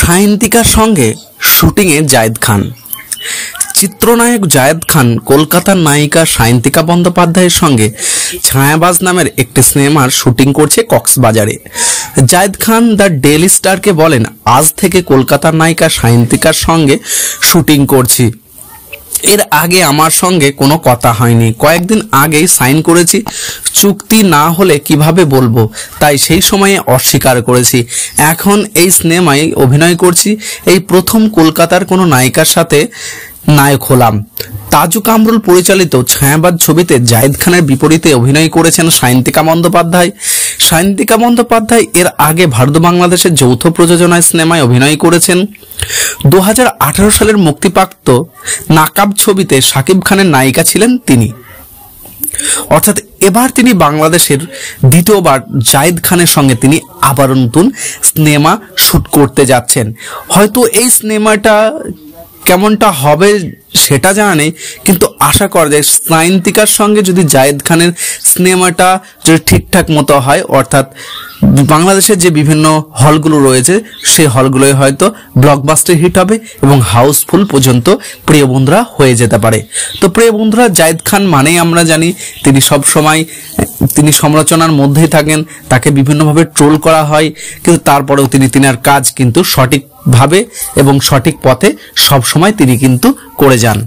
সায়ন্তিকার সঙ্গে শুটিংয়ে জায়েদ খান। চিত্রনায়ক জায়েদ খান কলকাতার নায়িকা সায়ন্তিকা বন্দ্যোপাধ্যায়ের সঙ্গে ছায়াবাজ নামের একটি সিনেমার শুটিং করছে কক্সবাজারে। জায়েদ খান দ্য ডেইলি স্টারকে বলেন, আজ থেকে কলকাতার নায়িকা সায়ন্তিকার সঙ্গে শুটিং করছি। এর আগে আমার সঙ্গে কোনো কথা হয়নি, কয়েকদিন আগেই সাইন করেছি, চুক্তি না হলে কিভাবে বলবো, তাই সেই সময়ে অস্বীকার করেছি। এখন এই সিনেমায় অভিনয় করছি, এই প্রথম কলকাতার কোনো নায়িকার সাথে নায়ক হলাম। তাজু কামরুল পরিচালিত ছায়াবাজ ছবিতে জায়েদ খানের বিপরীতে অভিনয় করেছেন সায়ন্তিকা বন্দ্যোপাধ্যায়। সায়ন্তিকা বন্দ্যোপাধ্যায় এর আগে ভারত বাংলাদেশের যৌথ প্রযোজনায় সিনেমায় অভিনয় করেছেন। 2018 সালের মুক্তিপ্রাপ্ত নাকাব ছবিতে শাকিব খানের নায়িকা ছিলেন তিনি। অর্থাৎ এবার তিনি বাংলাদেশের দ্বিতীয়বার জায়েদ খানের সঙ্গে তিনি আবারও নতুন সিনেমা শুট করতে যাচ্ছেন। হয়তো এই সিনেমাটা কেমনটা হবে সেটা জানা নেই, কিন্তু আশা করা যায় সায়ন্তিকার সঙ্গে যদি জায়েদ খানের সিনেমাটা যদি ঠিকঠাক মতো হয়, অর্থাৎ বাংলাদেশের যে বিভিন্ন হলগুলো রয়েছে সেই হলগুলোয় হয়তো ব্লকবাস্টার হিট হবে এবং হাউসফুল পর্যন্ত প্রিয় বন্ধুরা হয়ে যেতে পারে। তো প্রিয় বন্ধুরা, জায়েদ খান মানেই আমরা জানি তিনি সব সময় তিনি সমালোচনার মধ্যেই থাকেন, তাকে বিভিন্নভাবে ট্রোল করা হয়, কিন্তু তারপরেও তিনার কাজ কিন্তু সঠিকভাবে এবং সঠিক পথে সব সময় তিনি কিন্তু করে যান।